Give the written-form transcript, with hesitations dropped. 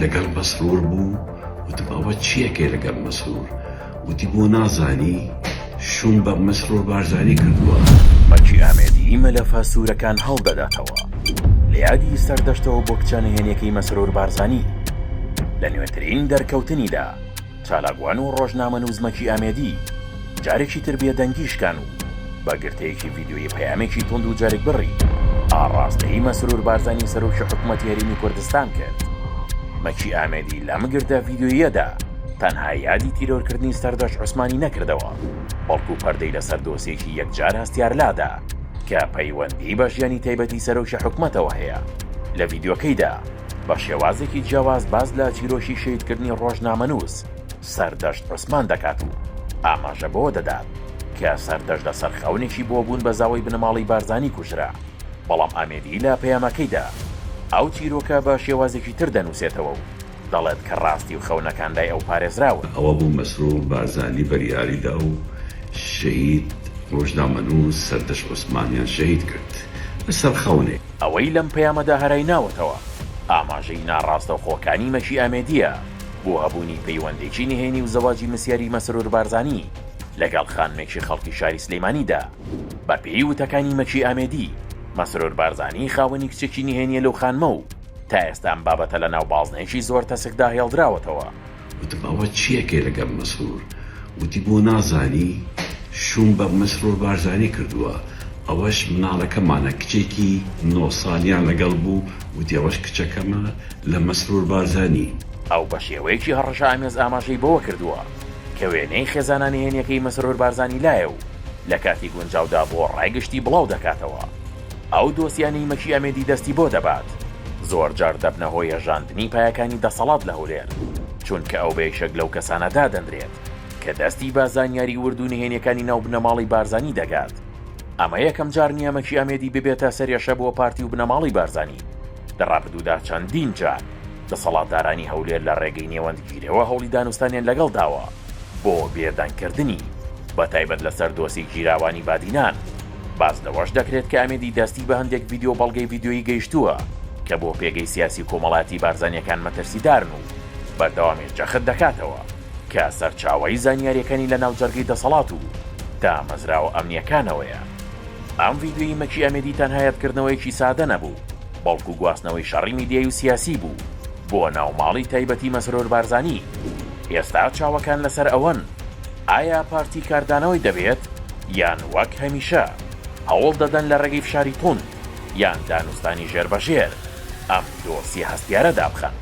لەگەڵ مەسرور بوو وتم ئەوە چیەکێ لەگەڵ مەسرور وتی بۆ نازانی شوم بە مەسرور بارزانی کردووە. مەکی ئامێدی مەلەفە سوورەکان هەڵدەداتەوە لە یادی سەردەشتەوە بۆ کچانهێنیەکەی مەسرور بارزانی. لە نوێترین دەرکەوتنیدا چالاکوان و ڕۆژنامەنووس مەکی ئامێدی جارێکی تر بێدەنگیشکان و بە گرتەیەکی ڤیدیۆیی پەیامێکی تونند و جارێک بڕی ئاڕاستەی مەسرور بارزانی سەرۆکی حکوومەتی هەرێمی کوردستان کرد. مەکی ئامێدی لەم گردە ڤیدیۆیەدا تەنها یادی تیرۆرکردنی سەردەش عوسمانی نەکردەوە، بەڵکو پەردەی لەسەر دۆسێکی یەکجار هەستیارلادا کە پەیوەندی بە ژیانی تایبەتی سەرۆکی حکوومەتەوە هەیە. لە ڤیدیۆکەیدا بە شێوازێکی جیاواز باز لە چیرۆشی شەیدکردنی ڕۆژنامەنووس سەردەشت عوسمان دەکات و ئاماژە بۆ دەدات کە سەردەشت لە سەرخەونێکی بۆ بوون بە زاوی بنەماڵی بارزانی کوژرا. بەڵام ئامێدی لە پەیامەکەیدا ئەو چیرۆکە بە شێوازێکی تر دەنووسێتەوە و دەڵێت کە ڕاستی و خەونەکان لای ئەو پارێزراون. ئەوە بوو مەسرور بارزانی بەریاریدا و شەهید ڕۆژنامەنووس سەردەشت عوسمانیان شەهید کرد لەسەر خەونێ. ئەوەی لەم پەیامەدا هەرای ناوەتەوە ئاماژەی ناڕاستە و خۆکانی مەکی ئامێدیە بۆ هەبوونی پەیوەندێکی نهێنی و زەواجی مسیاری مەسرور بارزانی لەگەڵ خانمێکی خەڵکی شاری سلەیمانیدا. بە پێی وتەکانی مەکی ئامێدی مەسرور بارزانی خاوەنی کچێکی نهێنیە لەو خانمە و تا ئێستا ئەم بابەتە لە ناو بازنێکی زۆر تەسکدا هێڵدراوەتەوە. وتم ئەوە چیەکێ لەگەڵ مەسرور وتی بۆ نازانی شوم بە مەسرور بارزانی کردووە. ئەوەش مناڵەکەمانە کچێکی 9 ساڵیان لەگەڵ بوو وتی ئەوەش کچەکەمە لە مەسرور بارزانی. ئەو بە شێوەیەکی هەڕەشە ئامێز ئاماژەی بەوە کردووە کە وێنەی خێزانە نهێنیەکەی مەسرور بارزانی لایە و لە کاتی گونجاودا بۆ ڕایگەشتی بڵاو دەکاتەوە. ئەو دۆسیانەی مەکی ئامێدی دەستی بۆ دەبات زۆر جار دەبنە هۆی هێژاندنی پایەکانی دەسەڵات لە هەولێر، چونکە ئەو بەیشەک لەو کەسانەدا دەندرێت کە دەستی بە زانیاری ورد و نهێنیەکانی ناو بنەماڵی بارزانی دەگات. ئەمە یەکەم جار نییە مەکی ئامێدی ببێتە سەرێشە بۆ پارتی و بنەماڵی بارزانی. لە ڕابردوودا چەندین جار دەسەڵاتدارانی هەولێر لە ڕێگەی نێوەندگیرەوە هەوڵی دانوستانیان لەگەڵ داوە بۆ بێدانکردنی بە تایبەت لەسەر دۆسی گیراوانی بادینان. باز لەوەش دەکرێت کە ئامێدی دەستی بە هەندێک ڤیدیۆ بەڵگەی ڤیدیۆیی گەیشتووە کە بۆ پێگەی سیاسی کۆمەڵاتی بارزانیەکان مەترسیدارن و بەردەوامی جەخت دەکاتەوە کە سەرچاوەی زانیاریەکانی لە ناوجەرگەی دەسەڵات و دامەزراوە ئەمنیەکانەوەیە. ئەم ڤیدیۆی مەکی ئامێدی تەنها یادکردنەوەیەکی سادە نەبوو، بەڵکو گواستنەوەی شەڕی میدیای و سیاسی بوو بۆ ناوماڵی تایبەتی مەسرور بارزانی. ئێستا چاوەکان لەسەر ئەوەن ئایا پارتی کاردانەوەی دەبێت یان وەک هەمیشە هەوڵ دەدەن لە ڕێگەی فشاری تونند یان دانوستانی ژێربەژێر ئەم دۆسی هەستیارە دابخەن.